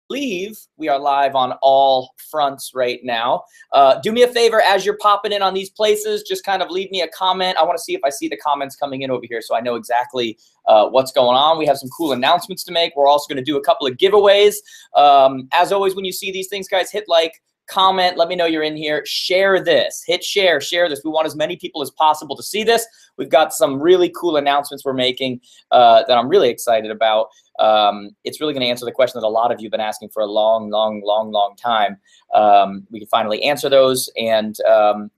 believe we are live on all fronts right now. Do me a favor, as you're popping in on these places, just kind of leave me a comment. I want to see if I see the comments coming in over here so I know exactly what's going on. We have some cool announcements to make. We're also going to do a couple of giveaways. As always, when you see these things, guys, hit like, comment, let me know you're in here. Share this. Hit share. Share this. We want as many people as possible to see this. We've got some really cool announcements we're making that I'm really excited about. It's really going to answer the question that a lot of you have been asking for a long time. We can finally answer those. And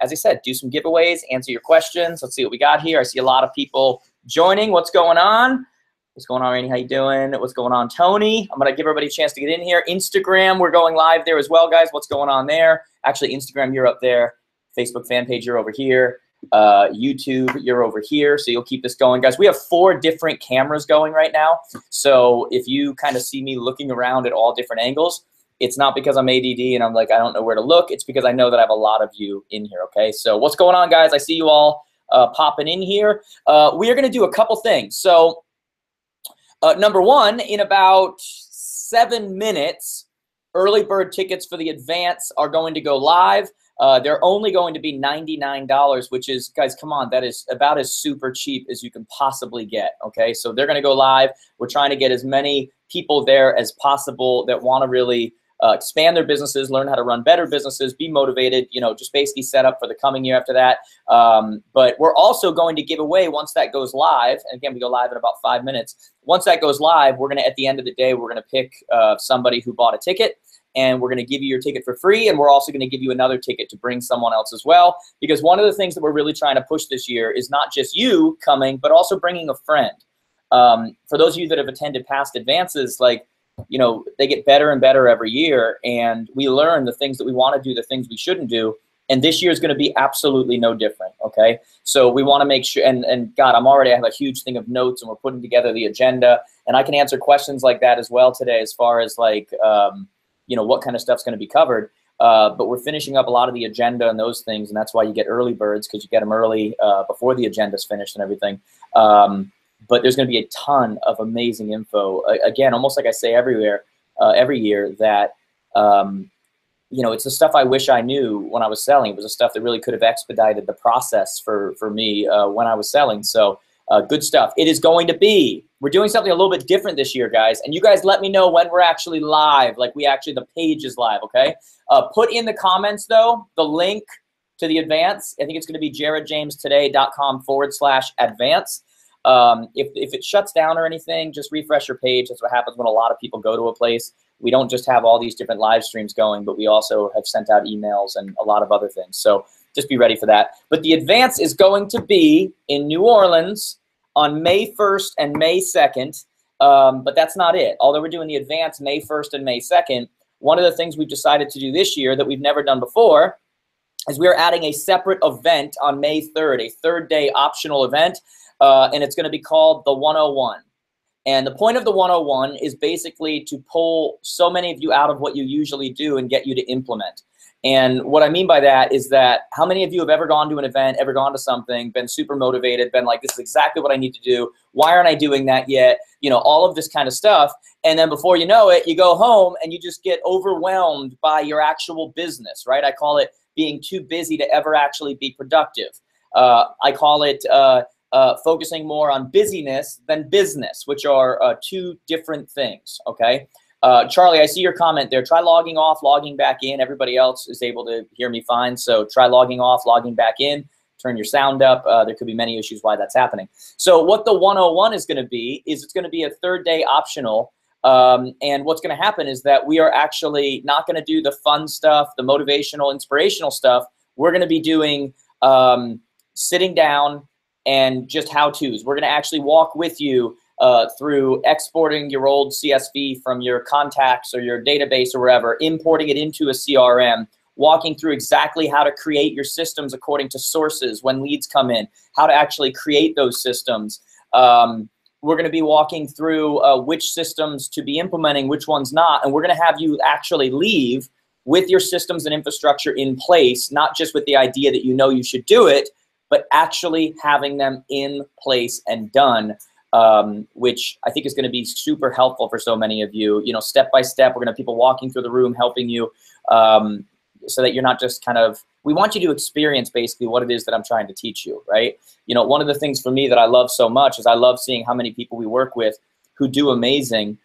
as I said, do some giveaways, answer your questions. Let's see what we got here. I see a lot of people joining. What's going on? What's going on, Randy? How you doing? What's going on, Tony? I'm going to give everybody a chance to get in here. Instagram, we're going live there as well, guys. What's going on there? Actually, Instagram, you're up there. Facebook fan page, you're over here. YouTube, you're over here. So you'll keep this going, guys. We have 4 different cameras going right now. So if you kind of see me looking around at all different angles, it's not because I'm ADD and I'm like, I don't know where to look. It's because I know that I have a lot of you in here, okay? So what's going on, guys? I see you all popping in here. We are going to do a couple things. So number one, in about 7 minutes, early bird tickets for the advance are going to go live. They're only going to be $99, which is, guys, come on, that is about as super cheap as you can possibly get, okay? So they're going to go live. We're trying to get as many people there as possible that want to really expand their businesses, learn how to run better businesses, be motivated, you know, just basically set up for the coming year after that. But we're also going to give away, once that goes live, and again, we go live in about 5 minutes. Once that goes live, we're going to, at the end of the day, we're going to pick somebody who bought a ticket, and we're going to give you your ticket for free, and we're also going to give you another ticket to bring someone else as well, because one of the things that we're really trying to push this year is not just you coming, but also bringing a friend. For those of you that have attended past advances, like, you know, they get better and better every year, and we learn the things that we want to do, the things we shouldn't do, and this year is going to be absolutely no different, okay? So we want to make sure, and God, I have a huge thing of notes, and we're putting together the agenda, and I can answer questions like that as well today as far as like, you know, what kind of stuff's going to be covered, but we're finishing up a lot of the agenda and those things, and that's why you get early birds, because you get them early before the agenda's finished and everything. But there's going to be a ton of amazing info. Again, almost like I say every year, that, you know, it's the stuff I wish I knew when I was selling. It was the stuff that really could have expedited the process for me when I was selling. So good stuff. It is going to be, we're doing something a little bit different this year, guys. And you guys let me know when we're actually live, like the page is live, okay? Put in the comments, though, the link to the advance. I think it's going to be jaredjamestoday.com/advance. If it shuts down or anything, just refresh your page. That's what happens when a lot of people go to a place. We don't just have all these different live streams going, but we also have sent out emails and a lot of other things. So just be ready for that. But the advance is going to be in New Orleans on May 1st and May 2nd. But that's not it. Although we're doing the advance May 1st and May 2nd, one of the things we've decided to do this year that we've never done before is we are adding a separate event on May 3rd, a 3rd-day optional event. And it's going to be called the 101. And the point of the 101 is basically to pull so many of you out of what you usually do and get you to implement. And what I mean by that is that how many of you have ever gone to an event, ever gone to something, been super motivated, been like, this is exactly what I need to do. Why aren't I doing that yet? You know, all of this kind of stuff. And then before you know it, you go home and you just get overwhelmed by your actual business, right? I call it being too busy to ever actually be productive. I call it focusing more on busyness than business, which are 2 different things, okay? Charlie, I see your comment there. Try logging off, logging back in. Everybody else is able to hear me fine, so try logging off, logging back in. Turn your sound up. There could be many issues why that's happening. So what the 101 is going to be is it's going to be a 3rd-day optional, and what's going to happen is that we are actually not going to do the fun stuff, the motivational, inspirational stuff. We're going to be doing sitting down and just how-tos. We're going to actually walk with you through exporting your old CSV from your contacts or your database or wherever, importing it into a CRM, walking through exactly how to create your systems according to sources when leads come in, how to actually create those systems. We're going to be walking through which systems to be implementing, which ones not, and we're going to have you actually leave with your systems and infrastructure in place, not just with the idea that you know you should do it, but actually having them in place and done which I think is going to be super helpful for so many of you. You know, step by step, we're going to have people walking through the room, helping you, so that you're not just kind of, we want you to experience basically what it is that I'm trying to teach you, right? You know, one of the things for me that I love so much is I love seeing how many people we work with who do amazing,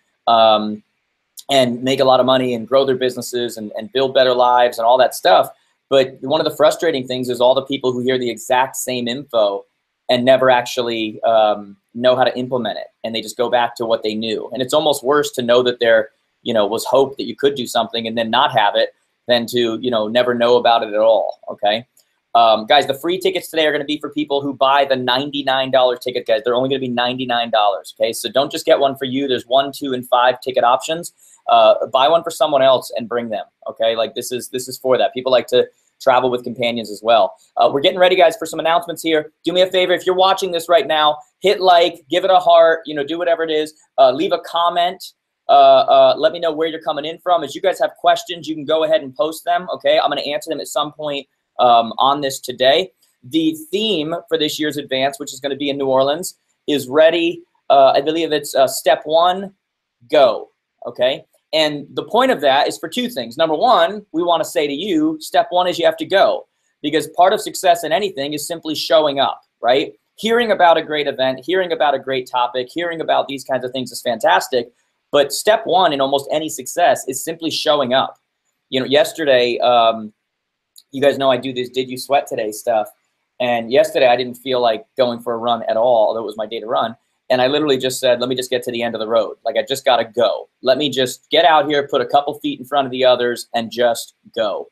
and make a lot of money and grow their businesses and build better lives and all that stuff. But one of the frustrating things is all the people who hear the exact same info and never actually know how to implement it. And they just go back to what they knew. And it's almost worse to know that there, you know, was hope that you could do something and then not have it than to, you know, never know about it at all, okay? Guys, the free tickets today are going to be for people who buy the $99 ticket, guys. They're only going to be $99, okay? So don't just get one for you. There's 1, 2, and 5 ticket options. Buy one for someone else and bring them, okay? Like this is for that. People like to travel with companions as well. We're getting ready, guys, for some announcements here. Do me a favor, if you're watching this right now, hit like, give it a heart, you know, do whatever it is. Leave a comment. Let me know where you're coming in from. As you guys have questions, you can go ahead and post them, okay? I'm going to answer them at some point on this today. The theme for this year's advance, which is going to be in New Orleans, is ready. I believe it's step 1, go, okay? And the point of that is for 2 things. Number 1, we want to say to you, step 1 is you have to go, because part of success in anything is simply showing up, right? Hearing about a great event, hearing about a great topic, hearing about these kinds of things is fantastic. But step 1 in almost any success is simply showing up. You know, yesterday, you guys know I do this Did You Sweat Today stuff. And yesterday I didn't feel like going for a run at all, although it was my day to run. And I literally just said, let me just get to the end of the road. Like, I just got to go. Let me just get out here, put a couple feet in front of the others, and just go.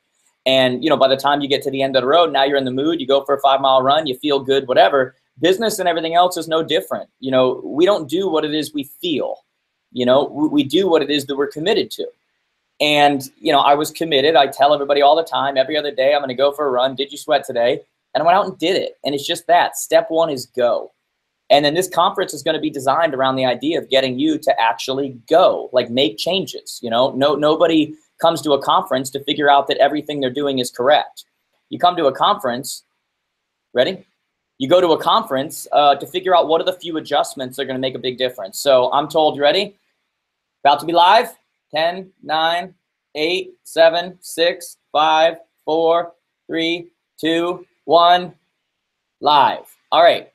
And, you know, by the time you get to the end of the road, now you're in the mood. You go for a 5-mile run. You feel good, whatever. Business and everything else is no different. You know, we don't do what it is we feel. You know, we do what it is that we're committed to. And, you know, I was committed. I tell everybody all the time, every other day, I'm going to go for a run. Did you sweat today? And I went out and did it. And it's just that. Step 1 is go. And then this conference is going to be designed around the idea of getting you to actually go, like make changes. You know, nobody comes to a conference to figure out that everything they're doing is correct. You come to a conference, ready? You go to a conference to figure out what are the few adjustments that are going to make a big difference. So I'm told, you ready? About to be live. 10, 9, 8, 7, 6, 5, 4, 3, 2, 1, live. All right.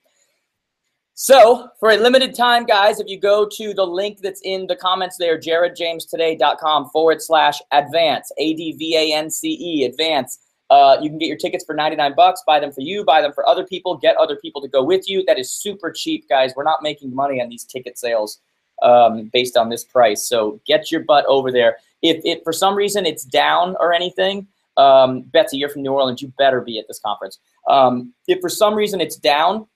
So for a limited time, guys, if you go to the link that's in the comments there, jaredjamestoday.com/advance, ADVANCE, advance. You can get your tickets for $99, buy them for you, buy them for other people, get other people to go with you. That is super cheap, guys. We're not making money on these ticket sales based on this price. So get your butt over there. If for some reason it's down or anything, Betsy, you're from New Orleans, you better be at this conference. If for some reason it's down,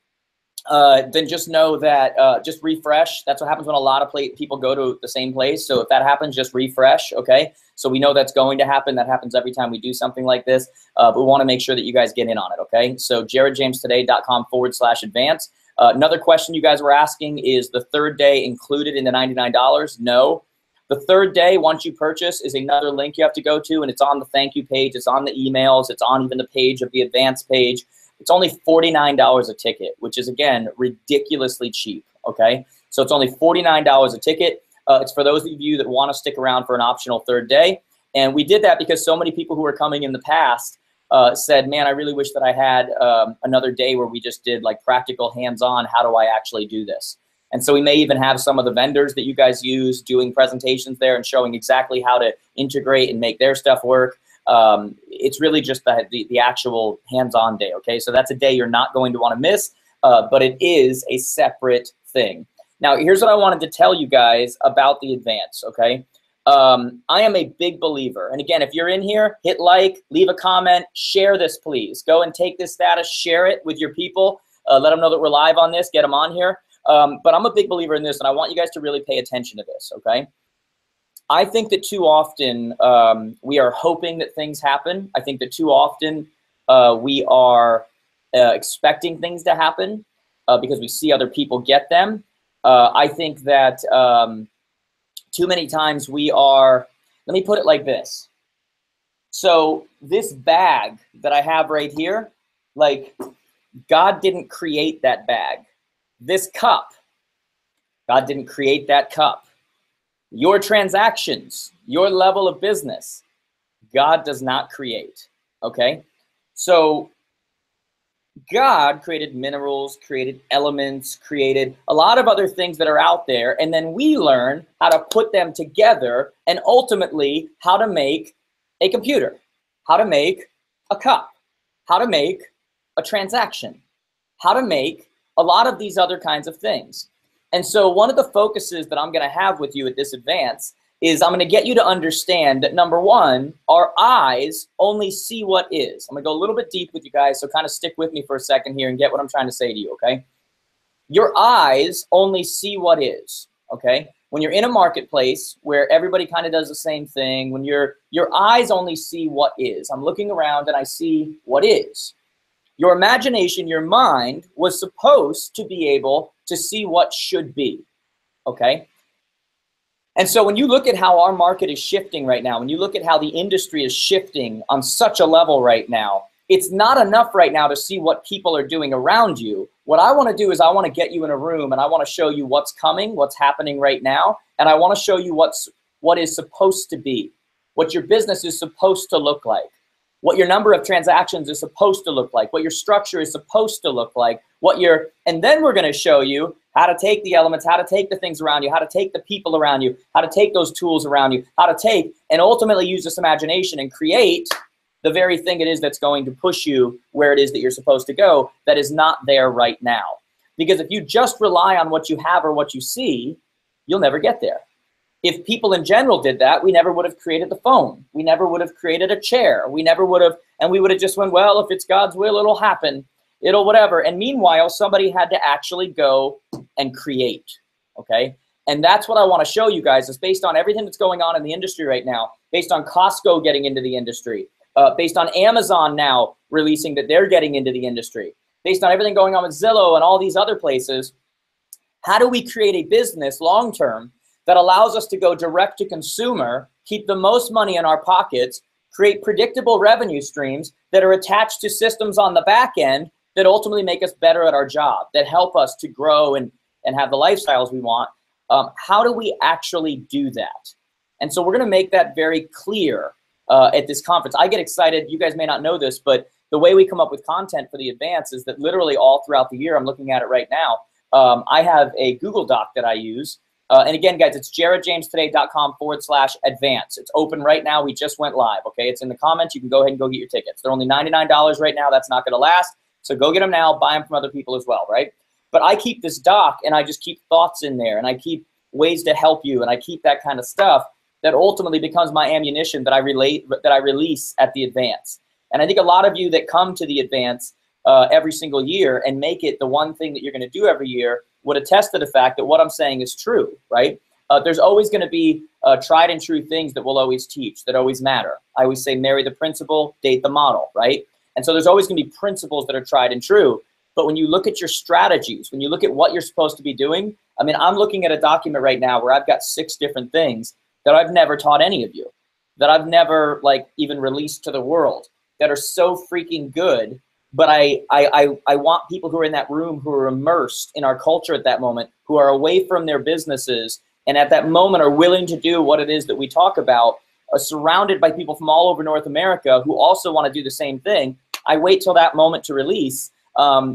then just know that just refresh. That's what happens when a lot of people go to the same place. So if that happens, just refresh, okay? So we know that's going to happen. That happens every time we do something like this. But we want to make sure that you guys get in on it, okay? So jaredjamestoday.com/advance. Another question you guys were asking is the third day included in the $99? No. The third day, once you purchase, is another link you have to go to, and it's on the thank you page. It's on the emails. It's on even the page of the advance page. It's only $49 a ticket, which is, again, ridiculously cheap, okay? So it's only $49 a ticket. It's for those of you that want to stick around for an optional third day. And we did that because so many people who were coming in the past said, man, I really wish that I had another day where we just did like practical hands-on, how do I actually do this? And so we may even have some of the vendors that you guys use doing presentations there and showing exactly how to integrate and make their stuff work. It's really just the actual hands-on day, okay? So that's a day you're not going to want to miss, but it is a separate thing. Now, here's what I wanted to tell you guys about the advance, okay? I am a big believer. And again, if you're in here, hit like, leave a comment, share this, please. Go and take this status, share it with your people. Let them know that we're live on this, get them on here. But I'm a big believer in this, and I want you guys to really pay attention to this, okay? I think that too often we are hoping that things happen. I think that too often we are expecting things to happen because we see other people get them. I think that too many times we are, let me put it like this. So this bag that I have right here, like God didn't create that bag. This cup God didn't create that cup. Your transactions, your level of business, God does not create, okay? So God created minerals, created elements, created a lot of other things that are out there, and then we learn how to put them together and ultimately how to make a computer, how to make a cup, how to make a transaction, how to make a lot of these other kinds of things. And so one of the focuses that I'm going to have with you at this advance is I'm going to get you to understand that, number one, our eyes only see what is. I'm going to go a little bit deep with you guys, so kind of stick with me for a second here and get what I'm trying to say to you, okay? Your eyes only see what is, okay? When you're in a marketplace where everybody kind of does the same thing, when your eyes only see what is. I'm looking around and I see what is. Your imagination, your mind, was supposed to be able to see what should be, okay? And so when you look at how our market is shifting right now, when you look at how the industry is shifting on such a level right now, it's not enough right now to see what people are doing around you. What I want to do is I want to get you in a room and I want to show you what's coming, what's happening right now, and I want to show you what is supposed to be, what your business is supposed to look like, what your number of transactions is supposed to look like, what your structure is supposed to look like, and then we're going to show you how to take the elements, how to take the things around you, how to take the people around you, how to take those tools around you, how to take and ultimately use this imagination and create the very thing it is that's going to push you where it is that you're supposed to go that is not there right now. Because if you just rely on what you have or what you see, you'll never get there. If people in general did that, we never would have created the phone. We never would have created a chair. We never would have, and we would have just went, well, if it's God's will, it'll happen. It'll whatever. And meanwhile, somebody had to actually go and create, okay? And that's what I want to show you guys is based on everything that's going on in the industry right now, based on Costco getting into the industry, based on Amazon now releasing that they're getting into the industry, based on everything going on with Zillow and all these other places. How do we create a business long-term that allows us to go direct to consumer, keep the most money in our pockets, create predictable revenue streams that are attached to systems on the back end that ultimately make us better at our job, that help us to grow and have the lifestyles we want? How do we actually do that? And so we're going to make that very clear at this conference. I get excited. You guys may not know this, but the way we come up with content for the advance is that literally all throughout the year, I'm looking at it right now, I have a Google Doc that I use. And again, guys, it's jaredjamestoday.com/advance. It's open right now. We just went live, okay? It's in the comments. You can go ahead and go get your tickets. They're only $99 right now. That's not going to last. So go get them now. Buy them from other people as well, right? But I keep this doc, and I just keep thoughts in there, and I keep ways to help you, and I keep that kind of stuff that ultimately becomes my ammunition that I release at the advance. And I think a lot of you that come to the advance every single year and make it the one thing that you're going to do every year would attest to the fact that what I'm saying is true, right? There's always going to be tried and true things that we'll always teach, that always matter. I always say marry the principle, date the model, right? And so there's always going to be principles that are tried and true. But when you look at your strategies, when you look at what you're supposed to be doing, I mean, I'm looking at a document right now where I've got 6 different things that I've never taught any of you, that I've never like even released to the world, that are so freaking good. But I want people who are in that room, who are immersed in our culture at that moment, who are away from their businesses and at that moment are willing to do what it is that we talk about, surrounded by people from all over North America who also want to do the same thing. I wait till that moment to release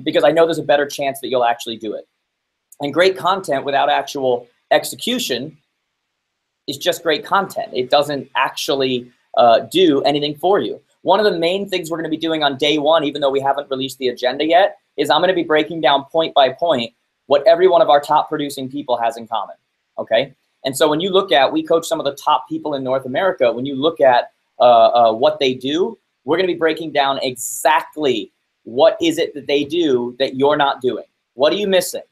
because I know there's a better chance that you'll actually do it. And great content without actual execution is just great content. It doesn't actually do anything for you. One of the main things we're going to be doing on day one, even though we haven't released the agenda yet, is I'm going to be breaking down point by point what every one of our top producing people has in common, okay? And so when you look at, we coach some of the top people in North America, when you look at what they do, we're going to be breaking down exactly what is it that they do that you're not doing. What are you missing?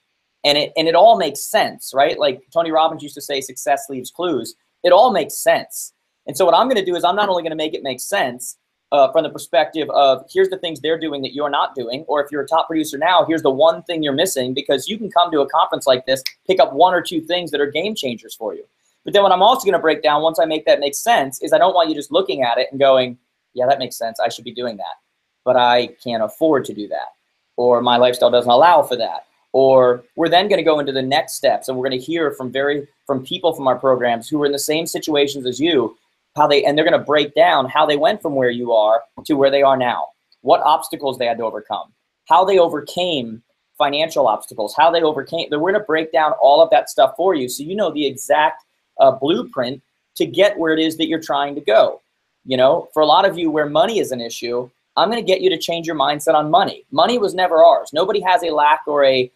And it all makes sense, right? Like Tony Robbins used to say, success leaves clues. It all makes sense. And so what I'm going to do is I'm not only going to make it make sense from the perspective of here's the things they're doing that you're not doing, or if you're a top producer now, here's the one thing you're missing, because you can come to a conference like this, pick up 1 or 2 things that are game changers for you. But then what I'm also going to break down once I make that make sense is I don't want you just looking at it and going, yeah, that makes sense. I should be doing that. But I can't afford to do that. Or my lifestyle doesn't allow for that. Or we're then going to go into the next steps, and we're going to hear from people from our programs who are in the same situations as you, and they're going to break down how they went from where you are to where they are now, what obstacles they had to overcome, how they overcame financial obstacles, how they overcame. We're going to break down all of that stuff for you, so you know the exact blueprint to get where it is that you're trying to go. You know, for a lot of you where money is an issue, I'm going to get you to change your mindset on money. Money was never ours. Nobody has a lack or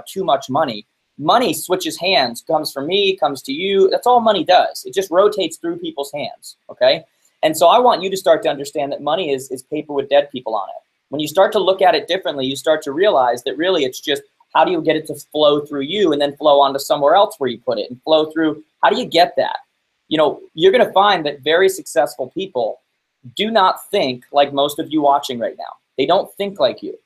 too much money. Money switches hands, comes from me, comes to you. That's all money does. It just rotates through people's hands, okay? And so I want you to start to understand that money is paper with dead people on it. When you start to look at it differently, you start to realize that really it's just how do you get it to flow through you and then flow onto somewhere else where you put it and flow through. How do you get that? You know, you're going to find that very successful people do not think like most of you watching right now. They don't think like you.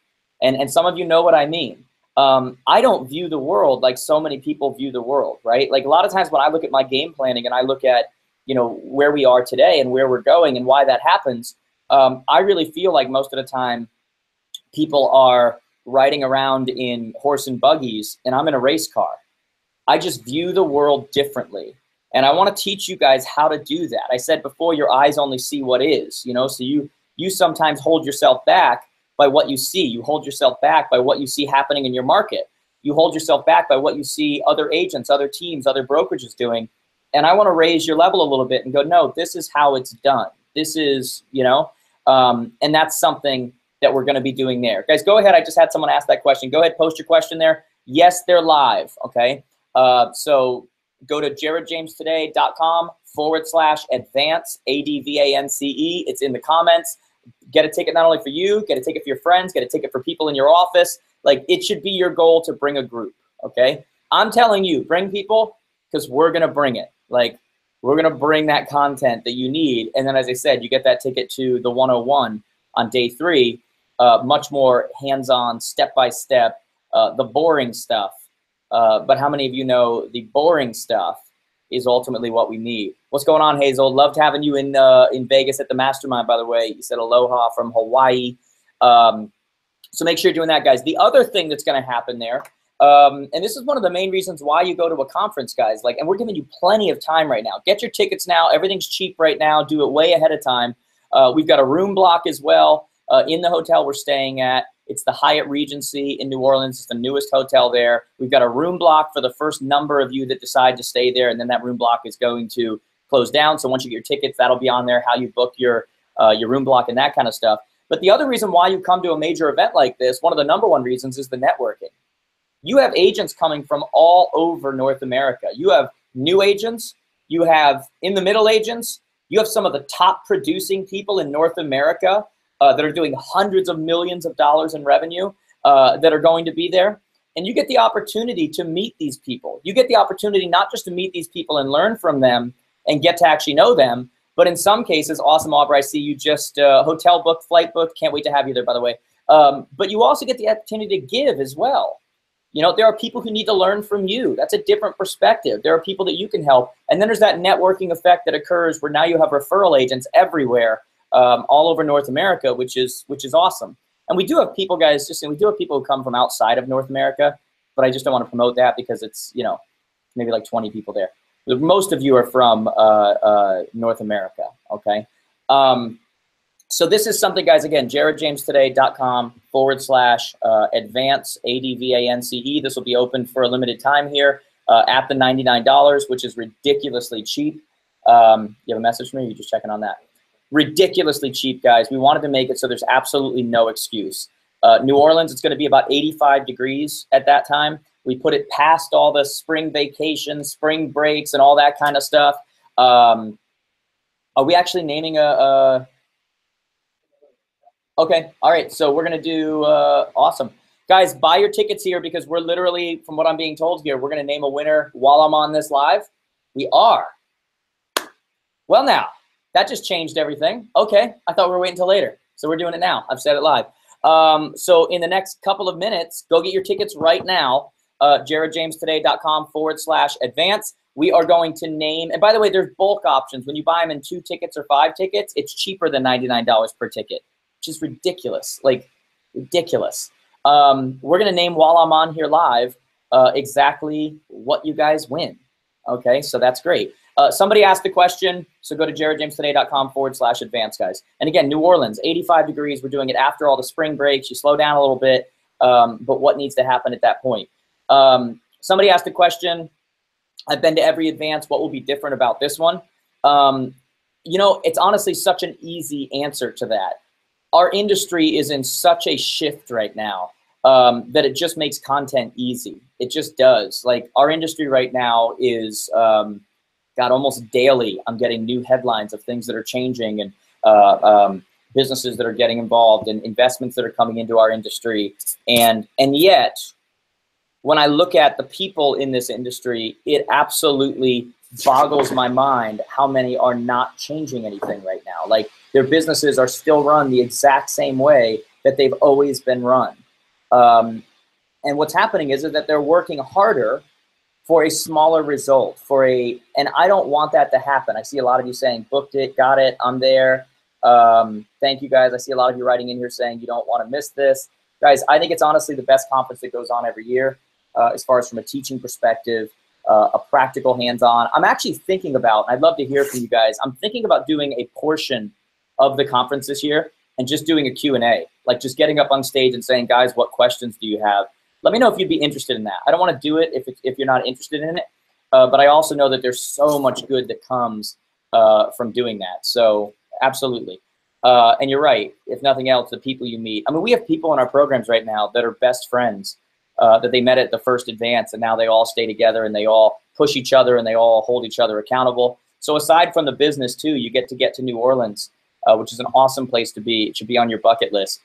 And some of you know what I mean. I don't view the world like so many people view the world, right? Like a lot of times when I look at my game planning and I look at, you know, where we are today and where we're going and why that happens, I really feel like most of the time people are riding around in horse and buggies and I'm in a race car. I just view the world differently. And I want to teach you guys how to do that. I said before, your eyes only see what is, you know, so you sometimes hold yourself back by what you see. You hold yourself back by what you see happening in your market. You hold yourself back by what you see other agents, other teams, other brokerages doing. And I want to raise your level a little bit and go, no, this is how it's done. This is, you know, and that's something that we're going to be doing there. Guys, go ahead. I just had someone ask that question. Go ahead, post your question there. Yes, they're live, okay? So go to jaredjamestoday.com/advance, ADVANCE. It's in the comments. Get a ticket not only for you, get a ticket for your friends, get a ticket for people in your office. Like, it should be your goal to bring a group, okay? I'm telling you, bring people because we're going to bring it. Like, we're going to bring that content that you need. And then, as I said, you get that ticket to the 101 on day 3, much more hands-on, step-by-step, the boring stuff. But how many of you know the boring stuff is ultimately what we need? What's going on, Hazel? Loved having you in Vegas at the Mastermind, by the way. You said aloha from Hawaii. So make sure you're doing that, guys. The other thing that's going to happen there, and this is one of the main reasons why you go to a conference, guys. Like, and we're giving you plenty of time right now. Get your tickets now. Everything's cheap right now. Do it way ahead of time. We've got a room block as well in the hotel we're staying at. It's the Hyatt Regency in New Orleans. It's the newest hotel there. We've got a room block for the first number of you that decide to stay there, and then that room block is going to close down. So once you get your tickets, that'll be on there, how you book your room block and that kind of stuff. But the other reason why you come to a major event like this, one of the number one reasons, is the networking. You have agents coming from all over North America. You have new agents. You have in-the-middle agents. You have some of the top producing people in North America that are doing hundreds of millions of dollars in revenue that are going to be there. And you get the opportunity to meet these people. You get the opportunity not just to meet these people and learn from them and get to actually know them, but in some cases, awesome, Aubrey, I see you just hotel booked, flight booked. Can't wait to have you there, by the way. But you also get the opportunity to give as well. You know, there are people who need to learn from you. That's a different perspective. There are people that you can help. And then there's that networking effect that occurs where now you have referral agents everywhere. All over North America, which is awesome. And we do have people, guys, we do have people who come from outside of North America, but I just don't want to promote that because it's, you know, maybe like 20 people there. Most of you are from North America, okay? So this is something, guys, again, jaredjamestoday.com/advance, ADVANCE. This will be open for a limited time here at the $99, which is ridiculously cheap. You have a message for me? Or are you just checking on that? Ridiculously cheap, guys. We wanted to make it so there's absolutely no excuse. New Orleans, it's going to be about 85 degrees at that time. We put it past all the spring vacations, spring breaks, and all that kind of stuff. Are we actually naming a okay, all right. So we're going to do awesome. Guys, buy your tickets here because we're literally, from what I'm being told here, we're going to name a winner while I'm on this live. We are. Well, now. That just changed everything. Okay, I thought we were waiting until later. So we're doing it now. I've said it live. So in the next couple of minutes, go get your tickets right now. jaredjamestoday.com/advance. We are going to name, and by the way, there's bulk options. When you buy them in 2 tickets or 5 tickets, it's cheaper than $99 per ticket, which is ridiculous, like ridiculous. we're going to name while I'm on here live exactly what you guys win. Okay, so that's great. Somebody asked the question, so go to jaredjamestoday.com/advance, guys. And again, New Orleans, 85 degrees. We're doing it after all the spring breaks. You slow down a little bit, but what needs to happen at that point? Somebody asked the question, I've been to every advance. What will be different about this one? You know, it's honestly such an easy answer to that. Our industry is in such a shift right now that it just makes content easy. It just does. Like, our industry right now is, God, almost daily I'm getting new headlines of things that are changing, and businesses that are getting involved, and investments that are coming into our industry. And yet, when I look at the people in this industry, it absolutely boggles my mind how many are not changing anything right now. Like, their businesses are still run the exact same way that they've always been run. And what's happening is that they're working harder for a smaller result, and I don't want that to happen. I see a lot of you saying, booked it, got it, I'm there. Thank you, guys. I see a lot of you writing in here saying you don't want to miss this. Guys, I think it's honestly the best conference that goes on every year, as far as from a teaching perspective, a practical hands-on. I'm actually thinking about, and I'd love to hear from you guys, I'm thinking about doing a portion of the conference this year and just doing a Q&A, like just getting up on stage and saying, guys, what questions do you have? Let me know if you'd be interested in that. I don't want to do it if you're not interested in it, but I also know that there's so much good that comes from doing that. So absolutely. And you're right. If nothing else, the people you meet. I mean, we have people in our programs right now that are best friends that they met at the first advance, and now they all stay together and they all push each other and they all hold each other accountable. So aside from the business too, you get to New Orleans, which is an awesome place to be. It should be on your bucket list.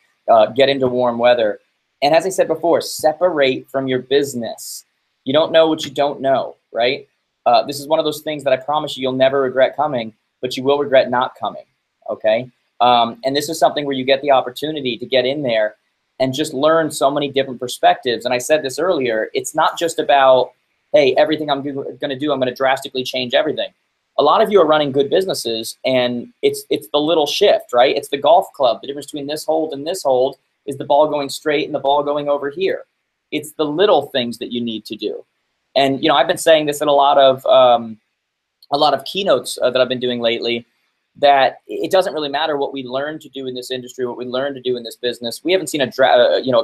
Get into warm weather. And as I said before, separate from your business. You don't know what you don't know, right? This is one of those things that I promise you'll never regret coming, but you will regret not coming, okay? And this is something where you get the opportunity to get in there and just learn so many different perspectives. And I said this earlier, it's not just about, hey, everything I'm going to do, I'm going to drastically change everything. A lot of you are running good businesses, and it's the little shift, right? It's the golf club. The difference between this hold and this hold is the ball going straight and the ball going over here. It's the little things that you need to do. And, you know, I've been saying this in a lot of keynotes that I've been doing lately, that it doesn't really matter what we learn to do in this industry, what we learn to do in this business. We haven't seen a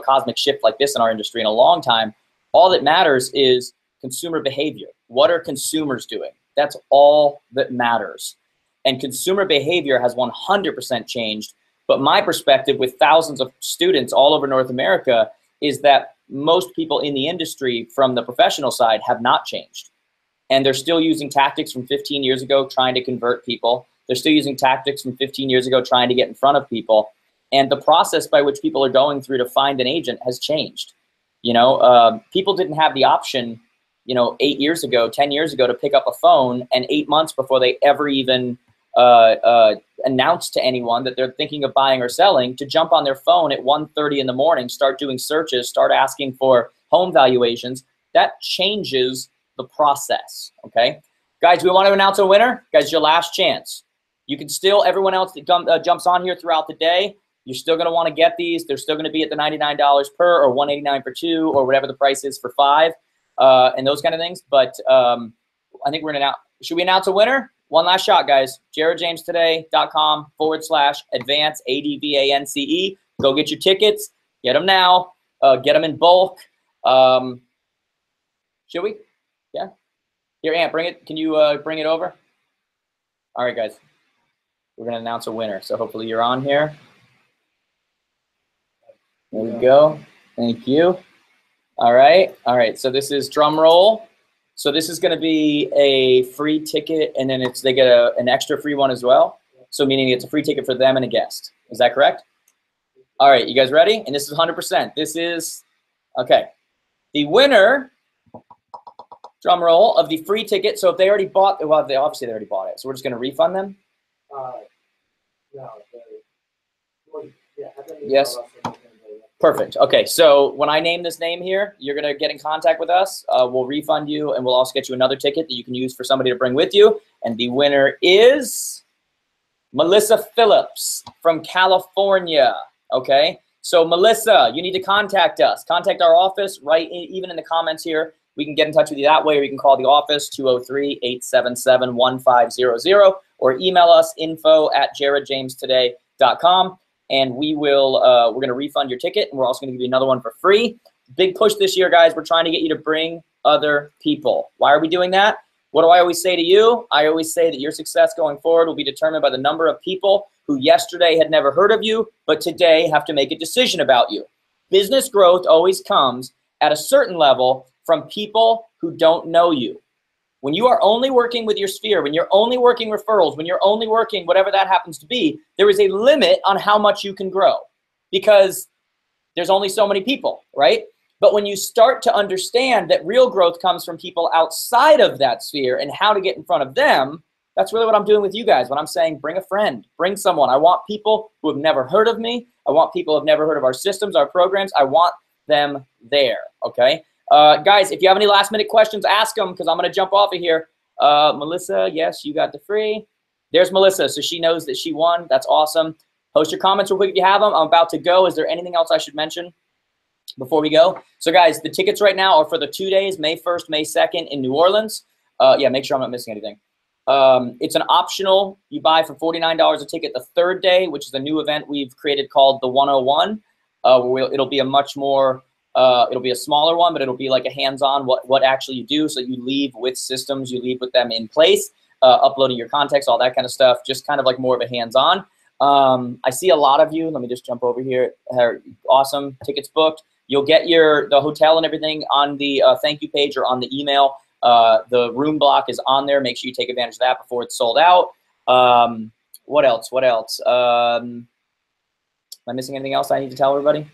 cosmic shift like this in our industry in a long time. All that matters is consumer behavior. What are consumers doing? That's all that matters. And consumer behavior has 100% changed. But my perspective with thousands of students all over North America is that most people in the industry from the professional side have not changed. And they're still using tactics from 15 years ago trying to convert people. They're still using tactics from 15 years ago trying to get in front of people. And the process by which people are going through to find an agent has changed. You know, people didn't have the option, 8 years ago, 10 years ago, to pick up a phone, and 8 months before they ever even announce to anyone that they're thinking of buying or selling, to jump on their phone at 1:30 in the morning, start doing searches, start asking for home valuations. That changes the process, okay? Guys, we want to announce a winner. Guys, your last chance. You can still, everyone else that jumps on here throughout the day, you're still going to want to get these. They're still going to be at the $99 per, or $189 for 2, or whatever the price is for 5, and those kind of things. But I think we're going to should we announce a winner? One last shot, guys. jaredjamestoday.com/advance, ADVANCE. Go get your tickets. Get them now. Get them in bulk. Should we? Yeah. Here, Ant, bring it. Can you bring it over? All right, guys. We're going to announce a winner. So hopefully you're on here. There we go. Thank you. All right. All right. So this is drum roll. So this is going to be a free ticket, and then they get an extra free one as well. So meaning it's a free ticket for them and a guest. Is that correct? All right. You guys ready? And this is 100%. This is, okay. The winner, drum roll, of the free ticket. So if they already bought, well, obviously they already bought it. So we're just going to refund them? No. Yes. Perfect. Okay, so when I name this name here, you're going to get in contact with us. We'll refund you, and we'll also get you another ticket that you can use for somebody to bring with you. And the winner is Melissa Phillips from California. Okay, So Melissa, you need to contact us. Contact our office, even in the comments here. We can get in touch with you that way, or you can call the office, 203-877-1500, or email us, info@jaredjamestoday.com, and we're going to refund your ticket, and we're also going to give you another one for free. Big push this year, guys. We're trying to get you to bring other people. Why are we doing that? What do I always say to you? I always say that your success going forward will be determined by the number of people who yesterday had never heard of you, but today have to make a decision about you. Business growth always comes at a certain level from people who don't know you. When you are only working with your sphere, when you're only working referrals, when you're only working whatever that happens to be, there is a limit on how much you can grow because there's only so many people, right? But when you start to understand that real growth comes from people outside of that sphere and how to get in front of them, that's really what I'm doing with you guys when I'm saying bring a friend, bring someone. I want people who have never heard of me. I want people who have never heard of our systems, our programs. I want them there, okay? Guys, if you have any last minute questions, ask them because I'm going to jump off of here. Melissa, yes, you got the free. There's Melissa, so she knows that she won. That's awesome. Post your comments real quick if you have them. I'm about to go. Is there anything else I should mention before we go? So guys, the tickets right now are for the 2 days, May 1st, May 2nd in New Orleans. Yeah, make sure I'm not missing anything. It's an optional. You buy for $49 a ticket the third day, which is a new event we've created called the 101. It'll be a much more, it'll be a smaller one, but it'll be like a hands-on what actually you do. So you leave with systems, you leave with them in place, uploading your context, all that kind of stuff, just kind of like more of a hands-on. I see a lot of you. Let me just jump over here. Awesome. Tickets booked. You'll get the hotel and everything on the thank you page or on the email. The room block is on there. Make sure you take advantage of that before it's sold out. What else? What else? Am I missing anything else I need to tell everybody?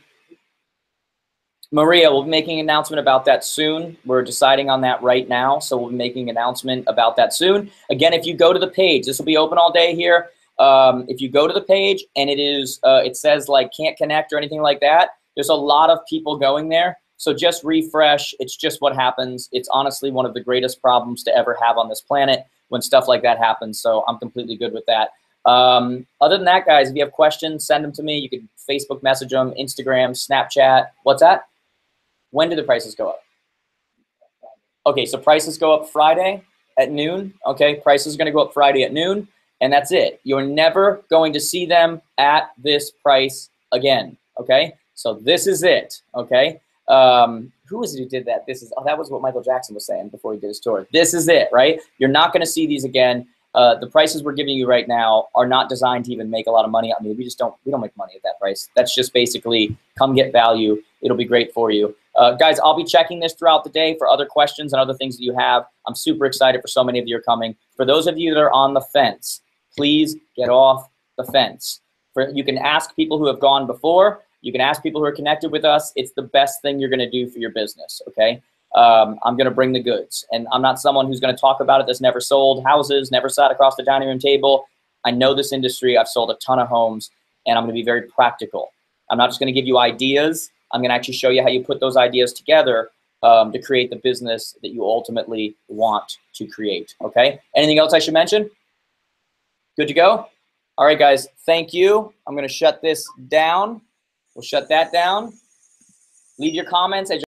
Maria, we'll be making an announcement about that soon. We're deciding on that right now, so we'll be making an announcement about that soon. Again, if you go to the page, this will be open all day here. If you go to the page and it says like can't connect or anything like that, there's a lot of people going there. So just refresh. It's just what happens. It's honestly one of the greatest problems to ever have on this planet when stuff like that happens. So I'm completely good with that. Other than that, guys, if you have questions, send them to me. You can Facebook message them, Instagram, Snapchat. What's that? When do the prices go up? Okay, so prices go up Friday at noon. Okay, prices are going to go up Friday at noon, and that's it. You're never going to see them at this price again. Okay, so this is it. Okay. Who was it who did that? That was what Michael Jackson was saying before he did his tour. This is it, right? You're not going to see these again. The prices we're giving you right now are not designed to even make a lot of money. I mean, we don't make money at that price. That's just basically come get value. It'll be great for you. Guys, I'll be checking this throughout the day for other questions and other things that you have. I'm super excited for so many of you are coming. For those of you that are on the fence, please get off the fence. You can ask people who have gone before. You can ask people who are connected with us. It's the best thing you're going to do for your business, okay? I'm going to bring the goods. And I'm not someone who's going to talk about it that's never sold houses, never sat across the dining room table. I know this industry. I've sold a ton of homes, and I'm going to be very practical. I'm not just going to give you ideas. I'm going to actually show you how you put those ideas together to create the business that you ultimately want to create, okay? Anything else I should mention? Good to go? All right, guys, thank you. I'm going to shut this down. We'll shut that down. Leave your comments as